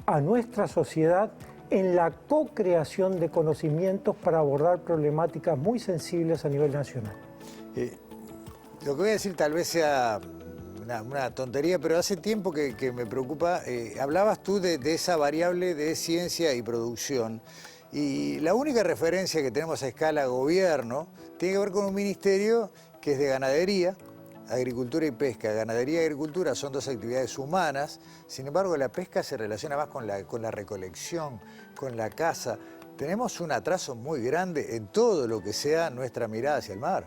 a nuestra sociedad en la co-creación de conocimientos para abordar problemáticas muy sensibles a nivel nacional. Lo que voy a decir tal vez sea una tontería, pero hace tiempo que me preocupa. Hablabas tú de esa variable de ciencia y producción, y la única referencia que tenemos a escala gobierno tiene que ver con un ministerio que es de ganadería, agricultura y pesca. Ganadería y agricultura son 2 actividades humanas, sin embargo la pesca se relaciona más con la recolección, con la caza. Tenemos un atraso muy grande en todo lo que sea nuestra mirada hacia el mar.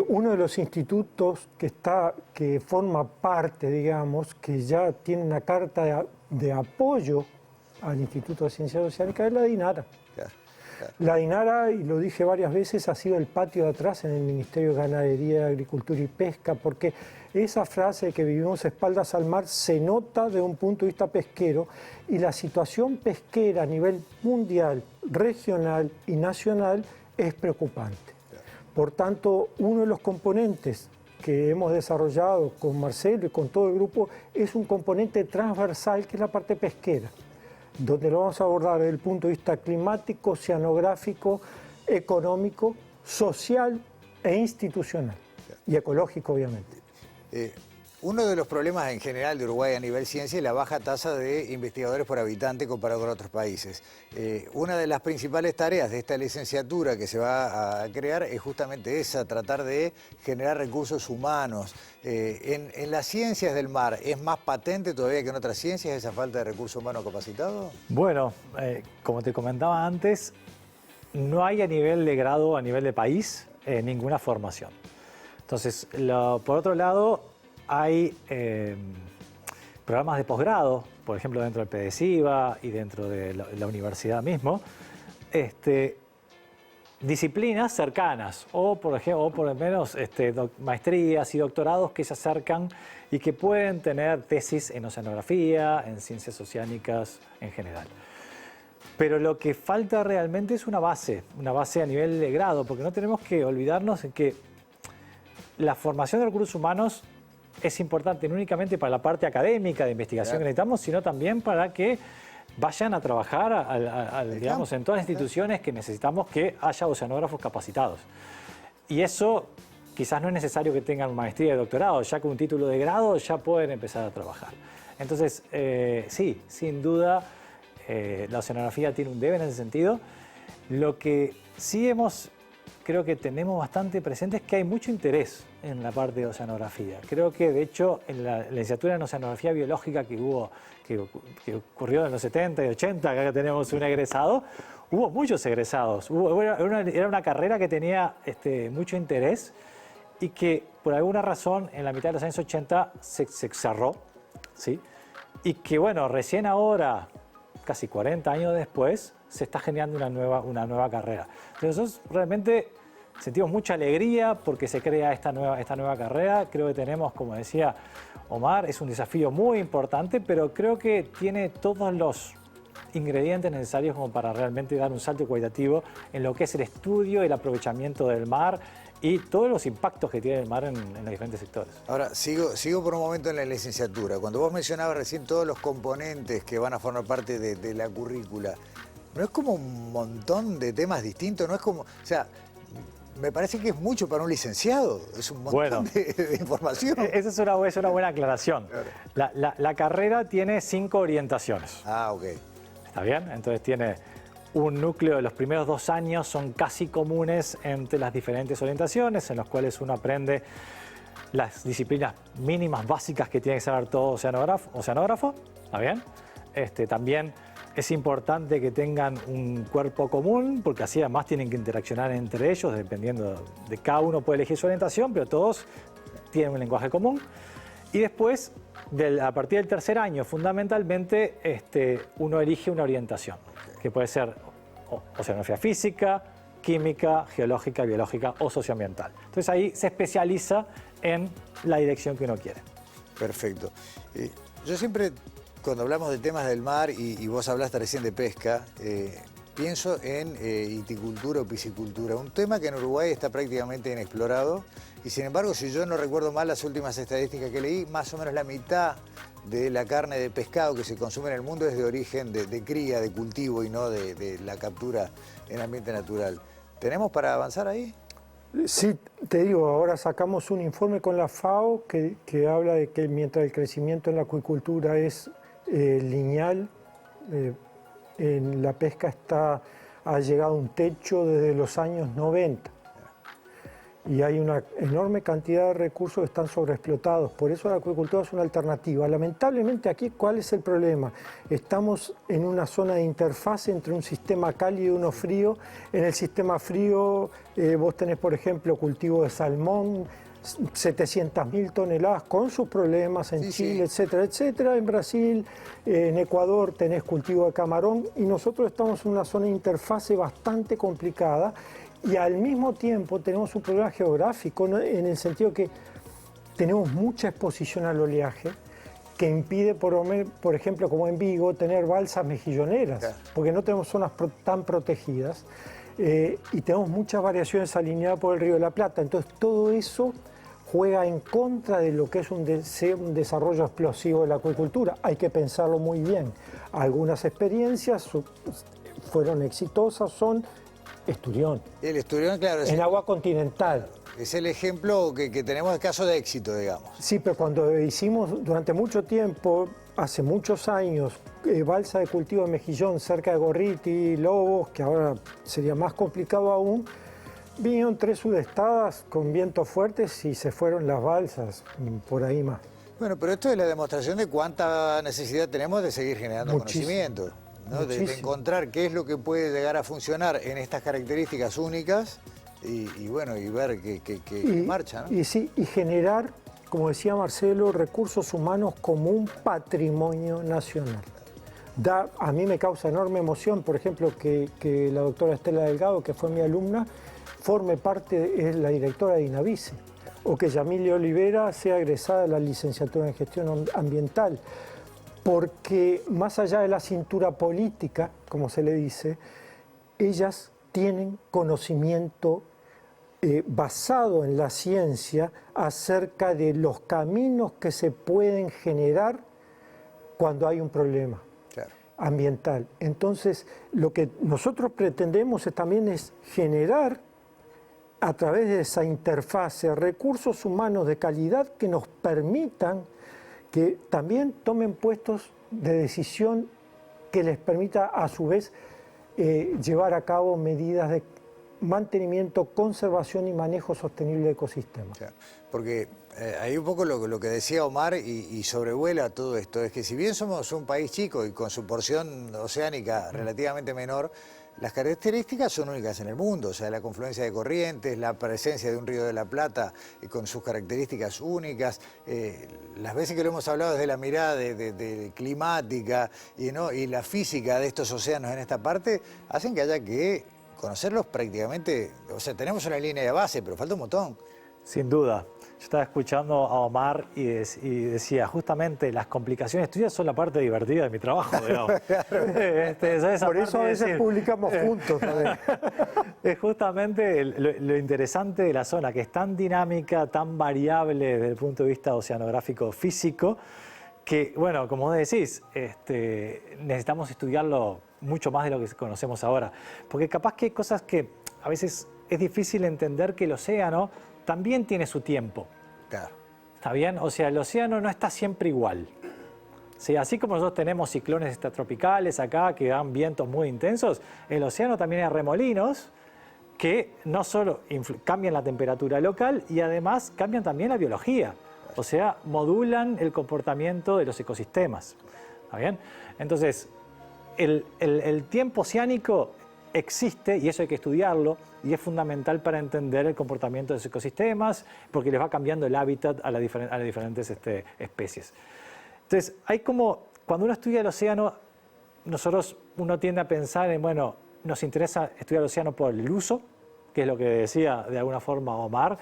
Uno de los institutos que forma parte, digamos, que ya tiene una carta de apoyo al Instituto de Ciencias Oceánicas es la DINARA. Claro. La DINARA, y lo dije varias veces, ha sido el patio de atrás en el Ministerio de Ganadería, Agricultura y Pesca, porque esa frase de que vivimos espaldas al mar se nota de un punto de vista pesquero, y la situación pesquera a nivel mundial, regional y nacional es preocupante. Por tanto, uno de los componentes que hemos desarrollado con Marcelo y con todo el grupo es un componente transversal que es la parte pesquera. donde lo vamos a abordar desde el punto de vista climático, oceanográfico, económico, social e institucional. Y ecológico, obviamente. Uno de los problemas en general de Uruguay a nivel ciencia es la baja tasa de investigadores por habitante comparado con otros países. Una de las principales tareas de esta licenciatura que se va a crear es justamente esa, tratar de generar recursos humanos. En las ciencias del mar, ¿es más patente todavía que en otras ciencias esa falta de recursos humanos capacitados? Bueno, como te comentaba antes, no hay a nivel de grado, a nivel de país, ninguna formación. Entonces, por otro lado, hay programas de posgrado, por ejemplo, dentro del PDCIVA y dentro de la universidad mismo, disciplinas cercanas o por lo menos maestrías y doctorados que se acercan y que pueden tener tesis en oceanografía, en ciencias oceánicas en general. Pero lo que falta realmente es una base a nivel de grado, porque no tenemos que olvidarnos de que la formación de recursos humanos es importante no únicamente para la parte académica de investigación que necesitamos, sino también para que vayan a trabajar digamos, en todas las instituciones que necesitamos que haya oceanógrafos capacitados. Y eso quizás no es necesario que tengan maestría y doctorado, ya con un título de grado ya pueden empezar a trabajar. Entonces, sí, sin duda, la oceanografía tiene un debe en ese sentido. Lo que sí creo que tenemos bastante presente es que hay mucho interés en la parte de oceanografía. Creo que, de hecho, en la licenciatura en oceanografía biológica que ocurrió en los 70 y 80, acá tenemos un egresado, hubo muchos egresados. Era una carrera que tenía mucho interés y que, por alguna razón, en la mitad de los años 80 se cerró, ¿sí? Y que, bueno, recién ahora, casi 40 años después, se está generando una nueva carrera. Entonces, nosotros realmente sentimos mucha alegría porque se crea esta nueva carrera. Creo que tenemos, como decía Omar, es un desafío muy importante, pero creo que tiene todos los ingredientes necesarios como para realmente dar un salto cualitativo en lo que es el estudio y el aprovechamiento del mar y todos los impactos que tiene el mar en los diferentes sectores. Ahora, sigo por un momento en la licenciatura. Cuando vos mencionabas recién todos los componentes que van a formar parte de la currícula, ¿no es como un montón de temas distintos? ¿No es como, o sea, me parece que es mucho para un licenciado, es un montón de información. Esa es una buena aclaración. Claro. La carrera tiene 5 orientaciones. Ah, ok. ¿Está bien? Entonces tiene un núcleo de los primeros 2 años, son casi comunes entre las diferentes orientaciones, en los cuales uno aprende las disciplinas mínimas básicas que tiene que saber todo oceanógrafo. ¿Está bien? También es importante que tengan un cuerpo común, porque así además tienen que interaccionar entre ellos, dependiendo de cada uno puede elegir su orientación, pero todos tienen un lenguaje común. Y después, a partir del tercer año, fundamentalmente, uno elige una orientación, que puede ser oceanografía física, química, geológica, biológica o socioambiental. Entonces ahí se especializa en la dirección que uno quiere. Perfecto. Yo siempre, cuando hablamos de temas del mar, y vos hablaste recién de pesca, pienso en iticultura o piscicultura, un tema que en Uruguay está prácticamente inexplorado, y sin embargo, si yo no recuerdo mal las últimas estadísticas que leí, más o menos la mitad de la carne de pescado que se consume en el mundo es de origen de cría, de cultivo y no de la captura en ambiente natural. ¿Tenemos para avanzar ahí? Sí, te digo, ahora sacamos un informe con la FAO que habla de que mientras el crecimiento en la acuicultura es lineal, en la pesca ha llegado a un techo desde los años 90. Y hay una enorme cantidad de recursos que están sobreexplotados. Por eso la acuicultura es una alternativa. Lamentablemente aquí, ¿cuál es el problema? Estamos en una zona de interfase entre un sistema cálido y uno frío. En el sistema frío vos tenés, por ejemplo, cultivo de salmón, 700.000 toneladas con sus problemas en Chile, etcétera, etcétera. En Brasil, en Ecuador tenés cultivo de camarón y nosotros estamos en una zona de interfase bastante complicada. Y al mismo tiempo tenemos un problema geográfico, ¿no? En el sentido que tenemos mucha exposición al oleaje que impide, por ejemplo, como en Vigo, tener balsas mejilloneras, claro, porque no tenemos zonas tan protegidas y tenemos muchas variaciones alineadas por el Río de la Plata. Entonces todo eso juega en contra de lo que es un desarrollo explosivo de la acuicultura. Hay que pensarlo muy bien. Algunas experiencias fueron exitosas, son Esturión. El Esturión, claro, En agua continental. es el ejemplo que tenemos de caso de éxito, digamos. Sí, pero cuando hicimos durante mucho tiempo, hace muchos años, balsa de cultivo de mejillón cerca de Gorriti, Lobos, que ahora sería más complicado aún, vinieron 3 sudestadas con vientos fuertes y se fueron las balsas, por ahí más. Bueno, pero esto es la demostración de cuánta necesidad tenemos de seguir generando conocimiento, ¿no? De encontrar qué es lo que puede llegar a funcionar en estas características únicas y bueno, y ver qué marcha, ¿no? Y sí, y generar, como decía Marcelo, recursos humanos como un patrimonio nacional. A mí me causa enorme emoción, por ejemplo, que la doctora Estela Delgado, que fue mi alumna, forme parte, es la directora de INAVICE, o que Yamile Olivera sea egresada de la licenciatura en gestión ambiental, porque más allá de la cintura política, como se le dice, ellas tienen conocimiento basado en la ciencia acerca de los caminos que se pueden generar cuando hay un problema ambiental. Entonces, lo que nosotros pretendemos también es generar a través de esa interfase recursos humanos de calidad que nos permitan que también tomen puestos de decisión que les permita a su vez llevar a cabo medidas de mantenimiento, conservación y manejo sostenible de ecosistemas. Claro, porque ahí un poco lo que decía Omar y sobrevuela todo esto, es que si bien somos un país chico y con su porción oceánica relativamente menor, las características son únicas en el mundo, o sea, la confluencia de corrientes, la presencia de un río de la Plata con sus características únicas, las veces que lo hemos hablado desde la mirada de climática y la física de estos océanos en esta parte, hacen que haya que conocerlos prácticamente, o sea, tenemos una línea de base, pero falta un montón. Sin duda. Yo estaba escuchando a Omar y decía, justamente las complicaciones tuyas son la parte divertida de mi trabajo, digamos. Por eso a veces publicamos juntos. Es justamente lo interesante de la zona, que es tan dinámica, tan variable desde el punto de vista oceanográfico físico, que, bueno, como vos decís, necesitamos estudiarlo mucho más de lo que conocemos ahora. Porque capaz que hay cosas que a veces es difícil entender que el océano también tiene su tiempo. Claro. ¿Está bien? O sea, el océano no está siempre igual. Sí, así como nosotros tenemos ciclones extratropicales acá que dan vientos muy intensos, el océano también hay remolinos que no solo cambian la temperatura local y además cambian también la biología. O sea, modulan el comportamiento de los ecosistemas. ¿Está bien? Entonces, el tiempo oceánico existe y eso hay que estudiarlo y es fundamental para entender el comportamiento de los ecosistemas porque les va cambiando el hábitat a las diferentes especies. Entonces, hay como, cuando uno estudia el océano, uno tiende a pensar en, bueno, nos interesa estudiar el océano por el uso, que es lo que decía de alguna forma Omar,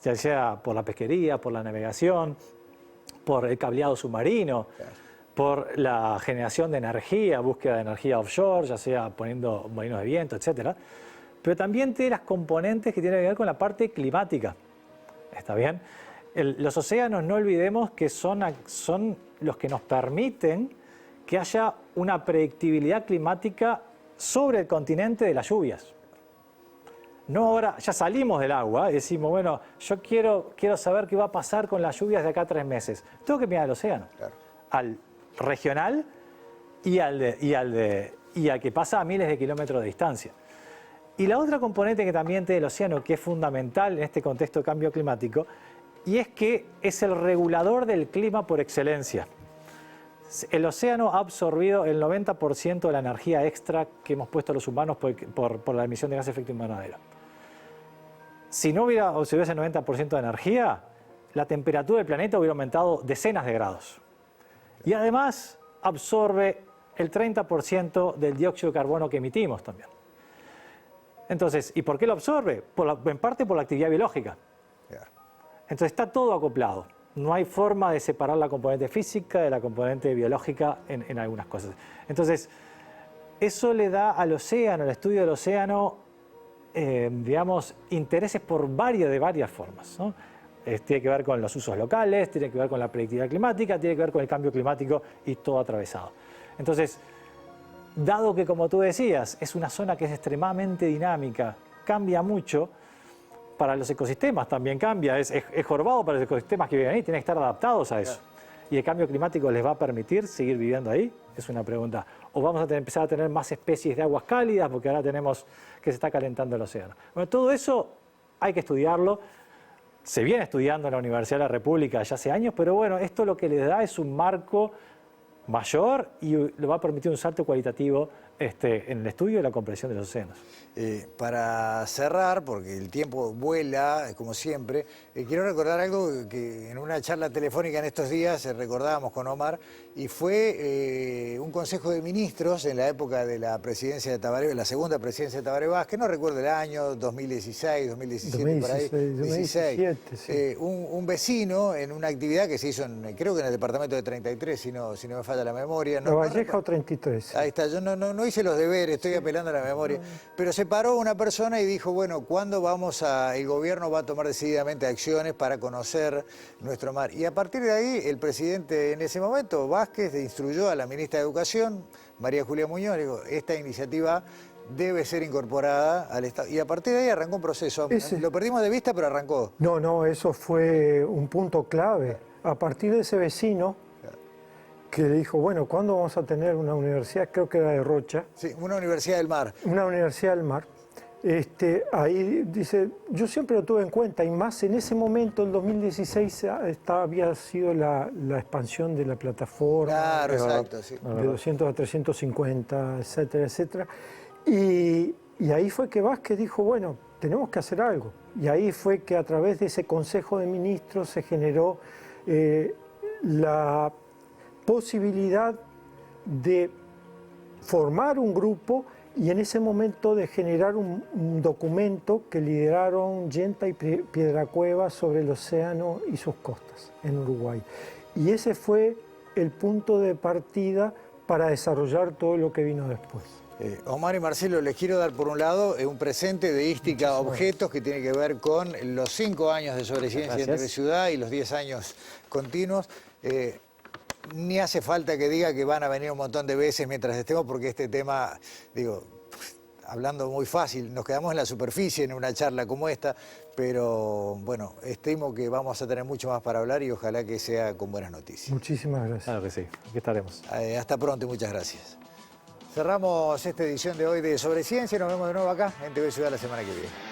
ya sea por la pesquería, por la navegación, por el cableado submarino, por la generación de energía, búsqueda de energía offshore, ya sea poniendo molinos de viento, etc. Pero también tiene las componentes que tienen que ver con la parte climática. ¿Está bien? Los océanos, no olvidemos que son los que nos permiten que haya una predictibilidad climática sobre el continente de las lluvias. No ahora, ya salimos del agua y decimos, bueno, yo quiero saber qué va a pasar con las lluvias de acá a 3 meses. Tengo que mirar al océano, al regional y al que pasa a miles de kilómetros de distancia. Y la otra componente que también tiene el océano, que es fundamental en este contexto de cambio climático, y es que es el regulador del clima por excelencia. El océano ha absorbido el 90% de la energía extra que hemos puesto los humanos por la emisión de gases de efecto invernadero. Si no hubiera absorbido ese 90% de energía, la temperatura del planeta hubiera aumentado decenas de grados. Y además absorbe el 30% del dióxido de carbono que emitimos también. Entonces, ¿y por qué lo absorbe? En parte por la actividad biológica. Entonces está todo acoplado. No hay forma de separar la componente física de la componente biológica en algunas cosas. Entonces, eso le da al océano, al estudio del océano, digamos, intereses de varias formas, ¿no? Tiene que ver con los usos locales, tiene que ver con la predictividad climática, tiene que ver con el cambio climático y todo atravesado. Entonces, dado que, como tú decías, es una zona que es extremadamente dinámica, cambia mucho, para los ecosistemas también cambia, es jorobado para los ecosistemas que viven ahí, tienen que estar adaptados a eso. ¿Y el cambio climático les va a permitir seguir viviendo ahí? Es una pregunta. ¿O vamos a empezar a tener más especies de aguas cálidas porque ahora tenemos que se está calentando el océano? Bueno, todo eso hay que estudiarlo. Se viene estudiando en la Universidad de la República ya hace años, pero bueno, esto lo que les da es un marco mayor y le va a permitir un salto cualitativo en el estudio y la comprensión de los océanos. Para cerrar, porque el tiempo vuela, como siempre, quiero recordar algo que en una charla telefónica en estos días recordábamos con Omar, y fue un consejo de ministros en la época de la presidencia de Tabaré, la segunda presidencia de Tabaré Vázquez, no recuerdo el año, 2016, 2017, por ahí. 2017, sí. Un vecino en una actividad que se hizo, creo que en el departamento de 33, si no me falla la memoria. La Valleja o 33. Sí. Ahí está, yo no hice los deberes, estoy apelando a la memoria. Pero se paró una persona y dijo, bueno, ¿cuándo el gobierno va a tomar decididamente acciones para conocer nuestro mar? Y a partir de ahí, el presidente en ese momento, Vázquez, instruyó a la ministra de Educación, María Julia Muñoz, le dijo, esta iniciativa debe ser incorporada al Estado. Y a partir de ahí arrancó un proceso. Lo perdimos de vista, pero arrancó. No, eso fue un punto clave. A partir de ese vecino que le dijo, bueno, ¿cuándo vamos a tener una universidad? Creo que era de Rocha. Sí, una universidad del mar. Una universidad del mar. Ahí dice, yo siempre lo tuve en cuenta, y más en ese momento, en 2016, había sido la expansión de la plataforma. Claro, exacto, sí. De 200 a 350, etcétera, etcétera. Y ahí fue que Vázquez dijo, bueno, tenemos que hacer algo. Y ahí fue que a través de ese Consejo de Ministros se generó la posibilidad de formar un grupo y en ese momento de generar un documento que lideraron Yenta y Piedracueva sobre el océano y sus costas en Uruguay. Y ese fue el punto de partida para desarrollar todo lo que vino después. Omar y Marcelo, les quiero dar por un lado un presente de Ística Objetos que tiene que ver con los 5 años de sobreciencia en TV Ciudad y los 10 años continuos. Ni hace falta que diga que van a venir un montón de veces mientras estemos, porque este tema, digo, hablando muy fácil, nos quedamos en la superficie en una charla como esta, pero bueno, estimo que vamos a tener mucho más para hablar y ojalá que sea con buenas noticias. Muchísimas gracias. Claro que sí, aquí estaremos. Hasta pronto y muchas gracias. Cerramos esta edición de hoy de Sobre Ciencia y nos vemos de nuevo acá en TV Ciudad la semana que viene.